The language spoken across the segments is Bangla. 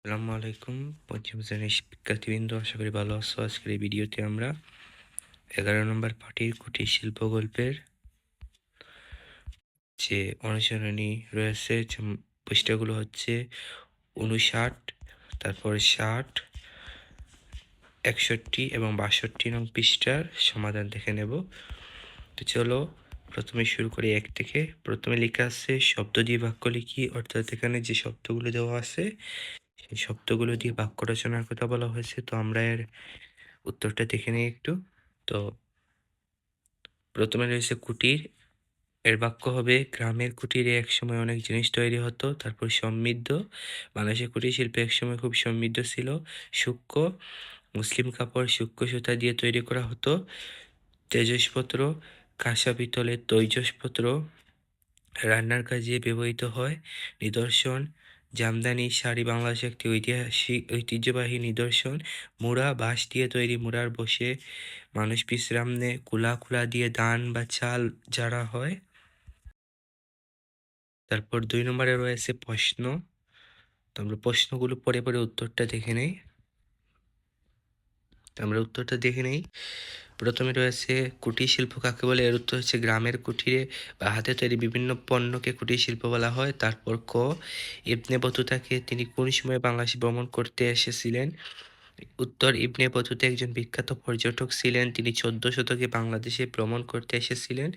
আসসালামু আলাইকুম। পঞ্চম শ্রেণীর শিক্ষার্থীবৃন্দ, আশা করি ভালো আছো। আজকের এই ভিডিওতে আমরা 11 নম্বর পাঠের কুটির শিল্প গল্পের যে অনুসরণী রয়েছে, যে পৃষ্ঠাগুলো হচ্ছে 59, তারপর 60, 61 এবং 62 নং পৃষ্ঠার সমাধান দেখে নেব। তো চলো প্রথমে শুরু করি 1 থেকে। প্রথমে লেখা আছে শব্দ দিয়ে বাক্য লিখি, অর্থাৎ এখানে যে শব্দগুলো দেওয়া আছে সেই শব্দগুলো দিয়ে বাক্য রচনার কথা বলা হয়েছে। তো আমরা এর উত্তরটা দেখে নিই একটু। তো প্রথমে রয়েছে কুটির। এর বাক্য হবে, গ্রামের কুটিরে একসময় অনেক জিনিস তৈরি হতো। তারপর সমৃদ্ধ, বাংলাদেশের কুটির শিল্পে একসময় খুব সমৃদ্ধ ছিল। সূক্ষ্ম, মুসলিম কাপড় সূক্ষ্ম সুতা দিয়ে তৈরি করা হতো। তেজসপত্র, কাঁসা পিতলের তৈজসপত্র রান্নার কাজে ব্যবহৃত হয়। নিদর্শন, জামদানি শাড়ি বাংলাদেশের একটি ঐতিহ্যবাহী নিদর্শন। মুড়া, বাঁশ দিয়ে তৈরি মুড়ার বসে মানুষ বিশ্রাম নেয়। কুলা দিয়ে ধান বা চাল ঝাড়া হয়। তারপর 2 নম্বরে রয়েছে প্রশ্ন। তো আমরা প্রশ্নগুলো পড়ে পড়ে উত্তরটা দেখে নেই। প্রথমে রয়েছে কুটির শিল্প কাকে বলে? এর উত্তর হচ্ছে গ্রামের কুটিরে বা হাতে তৈরি বিভিন্ন পণ্যকে কুটির শিল্প বলা হয়। তারপর ক, ইবনে বতুতাকে তিনি কোন সময় বাংলাদেশ ভ্রমণ করতে এসেছিলেন? উত্তর, ইবনে বতুতা একজন বিখ্যাত পর্যটক ছিলেন। তিনি 14 শতকে বাংলাদেশে ভ্রমণ করতে এসেছিলেন।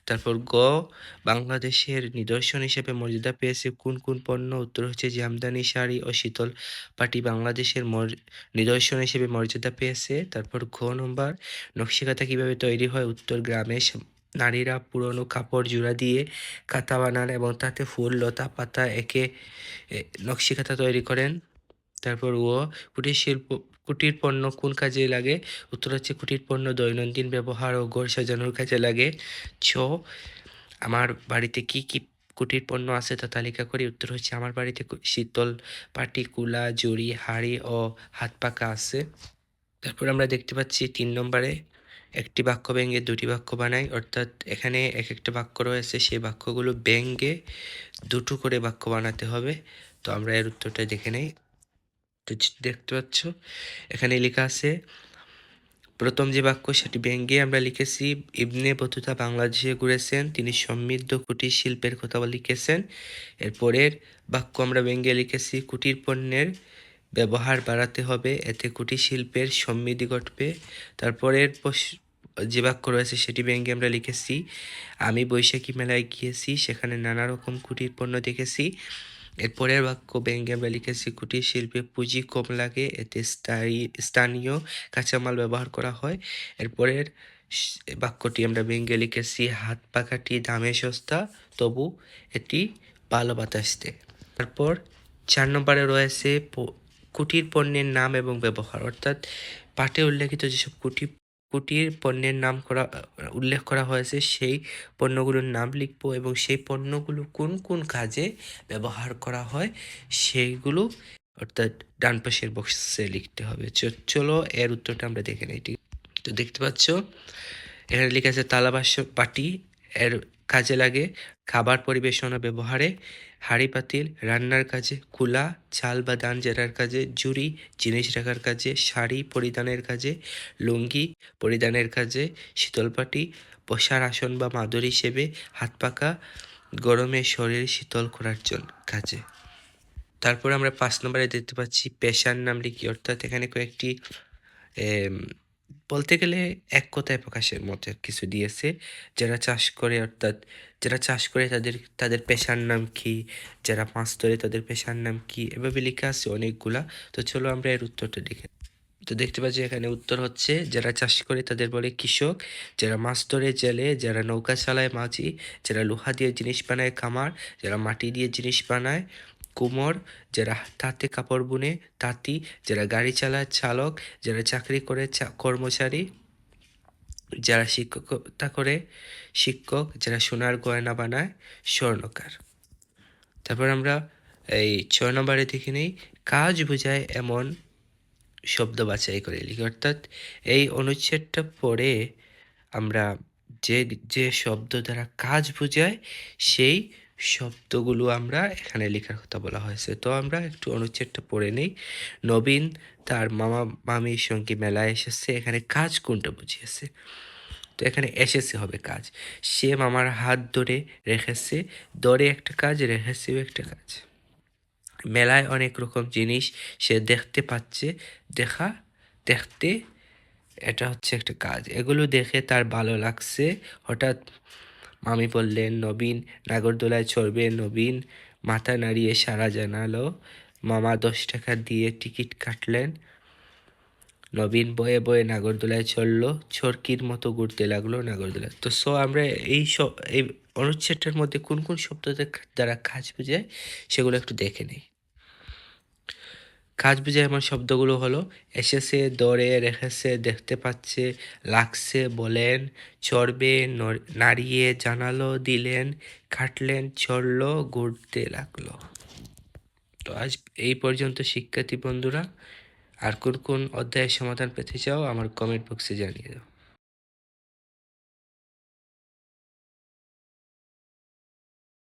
তারপর গ, বাংলাদেশের নিদর্শন হিসেবে মর্যাদা পেয়েছে কোন কোন পণ্য? উত্তর হচ্ছে জামদানি শাড়ি ও শীতল পাটি বাংলাদেশের নিদর্শন হিসেবে মর্যাদা পেয়েছে। তারপর ঘ নম্বর, নকশিকাঁথা কিভাবে তৈরি হয়? উত্তর, গ্রামের নারীরা পুরনো কাপড় জোড়া দিয়ে কাঁথা বানান এবং তাতে ফুল, লতা, পাতা এঁকে নকশিকাঁথা তৈরি করেন। তারপর ও, কুটির শিল্প কুটির পণ্য কোন কাজে লাগে? উত্তর হচ্ছে কুটির পণ্য দৈনন্দিন ব্যবহার ও ঘর সাজানোর কাজে লাগে। ছ, আমার বাড়িতে কি কি কুটির পণ্য আছে তা তালিকা করি। উত্তর হচ্ছে আমার বাড়িতে শীতল পাটি, কুলা, জড়ি, হাড়ি ও হাত পাকা আছে। তারপর আমরা দেখতে পাচ্ছি 3 নম্বরে, একটি বাক্য ভেঙে দুটি বাক্য বানাই। অর্থাৎ এখানে এক একটা বাক্য রয়েছে, সেই বাক্যগুলো ভেঙে দুটো করে বাক্য বানাতে হবে। তো আমরা এর উত্তরটা দেখে নেই। তো দেখতে পাচ্ছ এখানে লেখা আছে, প্রথম যে বাক্য সেটি ভেঙে আমরা লিখেছি, ইবনে বতুতা বাংলাদেশে ঘুরেছেন, তিনি সমৃদ্ধ কুটির শিল্পের কথা লিখেছেন। এরপরের বাক্য আমরা ভেঙে লিখেছি, কুটির পণ্যের ব্যবহার বাড়াতে হবে, এতে কুটির শিল্পের সমৃদ্ধি ঘটবে। তারপরের যে বাক্য রয়েছে সেটি ভেঙে আমরা লিখেছি, আমি বৈশাখী মেলায় গিয়েছি, সেখানে নানা রকম কুটির পণ্য দেখেছি। এরপরের বাক্য ভেঙে আমরা লিখেছি, কুটির শিল্পে পুঁজি কম লাগে, এতে স্থানীয় কাঁচামাল ব্যবহার করা হয়। এরপরের বাক্যটি আমরা ভেঙে লিখেছি, হাত পাখাটি দামে সস্তা, তবু এটি ভালো বাতাস দেয়। তারপর 4 নম্বরে রয়েছে কুটির পণ্যের নাম এবং ব্যবহার। অর্থাৎ পাঠে উল্লেখিত যেসব কুটির পণ্যের নাম উল্লেখ করা হয়েছে সেই পণ্যগুলোর নাম লিখবো এবং সেই পণ্যগুলো কোন কোন কাজে ব্যবহার করা হয় সেইগুলো অর্থাৎ ডান পাশের বক্সে লিখতে হবে। চলো এর উত্তরটা আমরা দেখে নিই। তো দেখতে পাচ্ছ এখানে লেখা আছে, তালাবাস্য পাটি এর কাজে লাগে, খাবার পরিবেশন ও ব্যবহারে, হাঁড়ি পাতিল রান্নার কাজে, কুলা চাল বা ধান জেরার কাজে, জুড়ি জিনিস রাখার কাজে, শাড়ি পরিধানের কাজে, লুঙ্গি পরিধানের কাজে, শীতলপাটি বসার আসন বা মাদুর হিসেবে, হাত পাকা গরমে শরীর শীতল করার জন্য কাজে। তারপর আমরা 5 নম্বরে দেখতে পাচ্ছি পেশার নাম লিখি। অর্থাৎ এখানে কয়েকটি বলতে গেলে এক কথায় প্রকাশের মতো কিছু দিয়েছে। যারা চাষ করে, অর্থাৎ যারা চাষ করে তাদের পেশার নাম কি, যারা মাছ ধরে তাদের পেশার নাম কি, এভাবে লেখা আছে অনেকগুলা। তো চলো আমরা এর উত্তরটা দেখে। তো দেখতে পাচ্ছি এখানে উত্তর হচ্ছে, যারা চাষ করে তাদের বলে কৃষক, যারা মাছ ধরে জেলে, যারা নৌকা চালায় মাঝি, যারা লোহা দিয়ে জিনিস বানায় কামার, যারা মাটি দিয়ে জিনিস বানায় কুমোর, যারা তাঁতে কাপড় বুনে তাঁতি, যারা গাড়ি চালায় চালক, যারা চাকরি করে কর্মচারী, যারা শিক্ষকতা করে শিক্ষক, যারা সোনার গয়না বানায় স্বর্ণকার। তারপর আমরা এই 6 নম্বরে দেখে নেই, কাজ বোঝায় এমন শব্দ বাছাই করে লিখি। অর্থাৎ এই অনুচ্ছেদটা পড়ে আমরা যে যে শব্দ দ্বারা কাজ বোঝায় সেই শব্দগুলো আমরা এখানে লেখার কথা বলা হয়েছে। তো আমরা একটু অনুচ্ছেদটা পড়ে নেই। নবীন তার মামা-মামীর সঙ্গে মেলায় এসেছে। এখানে কাজ কোনটা বুঝিয়েছে? তো এখানে এসেছে হবে কাজ। সে মামার হাত ধরে রেখেছে। ধরে একটা কাজ, রেখেছেও একটা কাজ। মেলায় অনেক রকম জিনিস সে দেখতে পাচ্ছে। দেখা, দেখতে এটা হচ্ছে একটা কাজ। এগুলো দেখে তার ভালো লাগছে। হঠাৎ মামি বললেন, "নবীন নাগরদোলায় চড়বে।" নবীন মাথা নাড়িয়ে সাড়া জানালো। মামা ১০ টাকা দিয়ে টিকিট কাটলেন। নবীন বয়ে বয়ে নাগরদোলায় চড়ল। চরকির মতো ঘুরতে লাগলো নাগরদোলা। তো আমরা এই অনুচ্ছেদটার মধ্যে কোন কোন শব্দ দ্বারা কাজ বোঝায় সেগুলো একটু দেখে নিই। কাজ বোঝায় এমন শব্দগুলো হলো এসেছে, ধরে রেখেছে, দেখতে পাচ্ছে, লাগছে বলেন, চড়বে নাড়িয়ে জানালো দিলেন, খাটলেন চড়লো ঘুরতে লাগলো। তো আজ এই পর্যন্ত শিক্ষার্থী বন্ধুরা। আর কোন কোন অধ্যায়ের সমাধান পেতে চাও আমার কমেন্ট বক্সে জানিয়ে দাও।